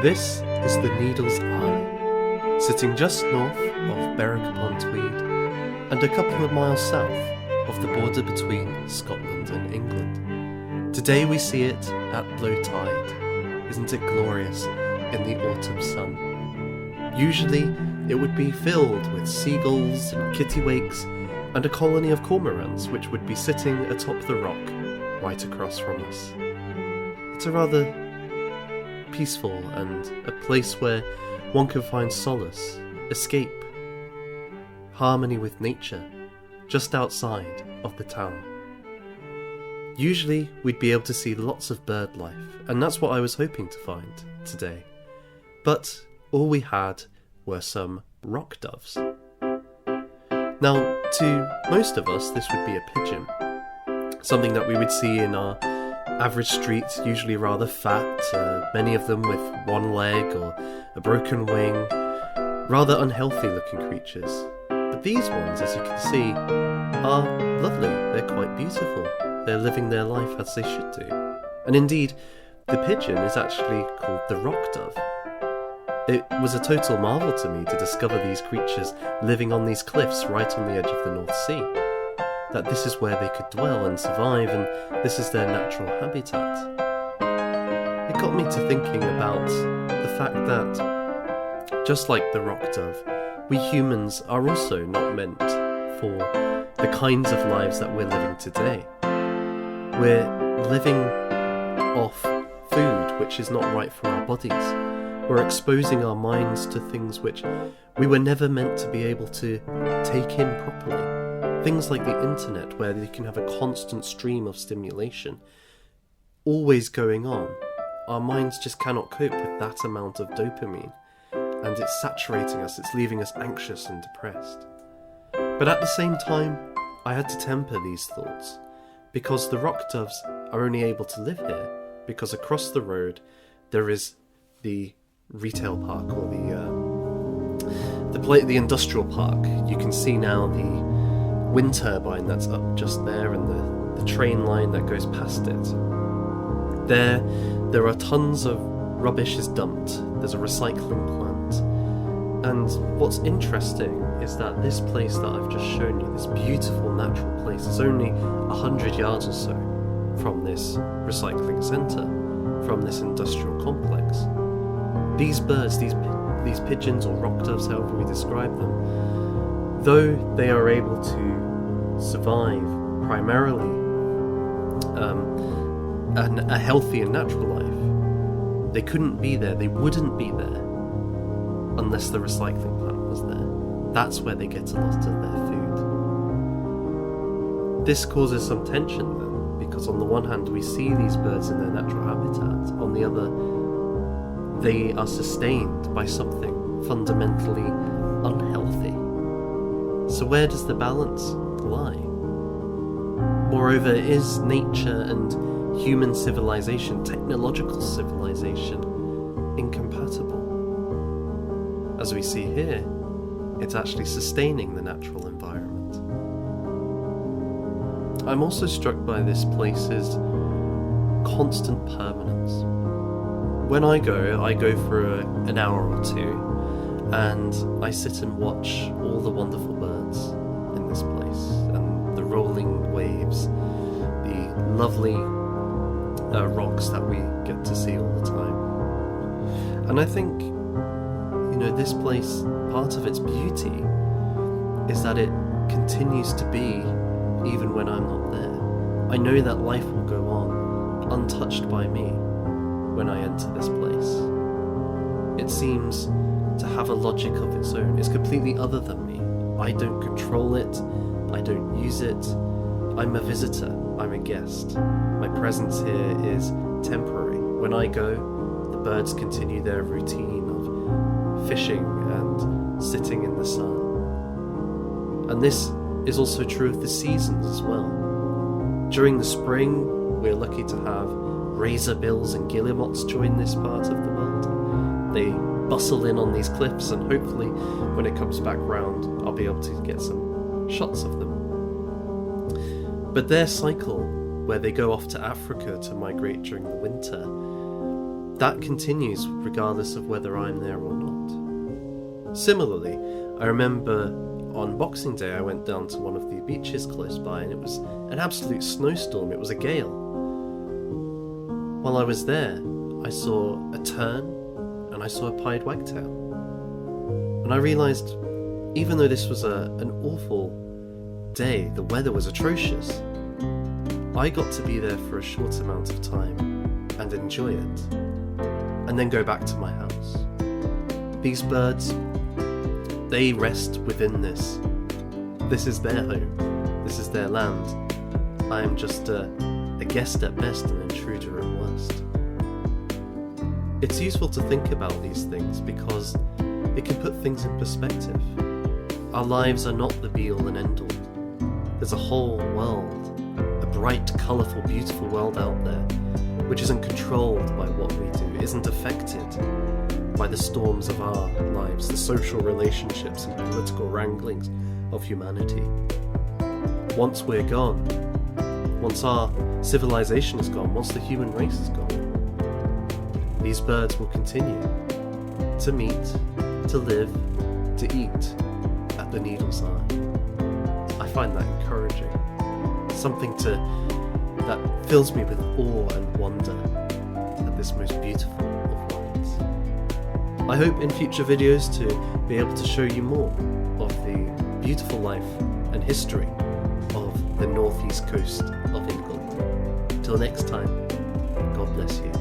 This is the Needle's Eye, sitting just north of Berwick-upon-Tweed and a couple of miles south of the border between Scotland and England. Today we see it at low tide. Isn't it glorious in the autumn sun? Usually it would be filled with seagulls and kittiwakes and a colony of cormorants which would be sitting atop the rock right across from us. It's a rather peaceful and a place where one can find solace, escape, harmony with nature, just outside of the town. Usually we'd be able to see lots of bird life, and that's what I was hoping to find today. But all we had were some rock doves. Now, to most of us this would be a pigeon, something that we would see in our average streets, usually rather fat, many of them with one leg or a broken wing, rather unhealthy looking creatures. But these ones, as you can see, are lovely, they're quite beautiful, they're living their life as they should do. And indeed, the pigeon is actually called the rock dove. It was a total marvel to me to discover these creatures living on these cliffs right on the edge of the North Sea. That this is where they could dwell and survive, and this is their natural habitat. It got me to thinking about the fact that, just like the rock dove, we humans are also not meant for the kinds of lives that we're living today. We're living off food which is not right for our bodies. We're exposing our minds to things which we were never meant to be able to take in properly. Things like the internet, where you can have a constant stream of stimulation always going on. Our minds just cannot cope with that amount of dopamine, and it's saturating us, it's leaving us anxious and depressed. But at the same time, I had to temper these thoughts, because the rock doves are only able to live here because across the road there is the retail park, or the industrial park. You can see now the wind turbine that's up just there, and the train line that goes past it. There are tons of rubbish is dumped. There's a recycling plant. And what's interesting is that this place that I've just shown you, this beautiful natural place, is only 100 yards or so from this recycling centre, from this industrial complex. These birds, these pigeons or rock doves, however we describe them, though they are able to survive primarily a healthy and natural life, they couldn't be there, they wouldn't be there unless the recycling plant was there. That's where they get a lot of their food. This causes some tension then, because on the one hand we see these birds in their natural habitat, on the other they are sustained by something fundamentally unhealthy. So where does the balance lie? Moreover, is nature and human civilization, technological civilization, incompatible? As we see here, it's actually sustaining the natural environment. I'm also struck by this place's constant permanence. When I go for an hour or two, and I sit and watch all the wonderful birds in this place, and the rolling waves, the lovely rocks that we get to see all the time. And I think, this place, part of its beauty is that it continues to be even when I'm not there. I know that life will go on untouched by me when I enter this place. It seems to have a logic of its own. It's completely other than me. I don't control it. I don't use it. I'm a visitor. I'm a guest. My presence here is temporary. When I go, the birds continue their routine of fishing and sitting in the sun. And this is also true of the seasons as well. During the spring, we're lucky to have razorbills and guillemots join this part of the world. They bustle in on these cliffs, and hopefully when it comes back round I'll be able to get some shots of them. But their cycle, where they go off to Africa to migrate during the winter, that continues regardless of whether I'm there or not. Similarly, I remember on Boxing Day I went down to one of the beaches close by, and it was an absolute snowstorm. It was a gale. While I was there, I saw a tern and I saw a pied wagtail. And I realised, even though this was an awful day, the weather was atrocious, I got to be there for a short amount of time and enjoy it, and then go back to my house. These birds, they rest within this. This is their home. This is their land. I am just a guest at best and an intruder at worst. It's useful to think about these things because it can put things in perspective. Our lives are not the be-all and end-all. There's a whole world, a bright, colourful, beautiful world out there, which isn't controlled by what we do, isn't affected by the storms of our lives, the social relationships and political wranglings of humanity. Once we're gone, once our civilization is gone, once the human race is gone, these birds will continue to meet, to live, to eat at the needle's eye. I find that encouraging. Something that fills me with awe and wonder at this most beautiful of worlds. I hope in future videos to be able to show you more of the beautiful life and history of the northeast coast of England. Till next time, God bless you.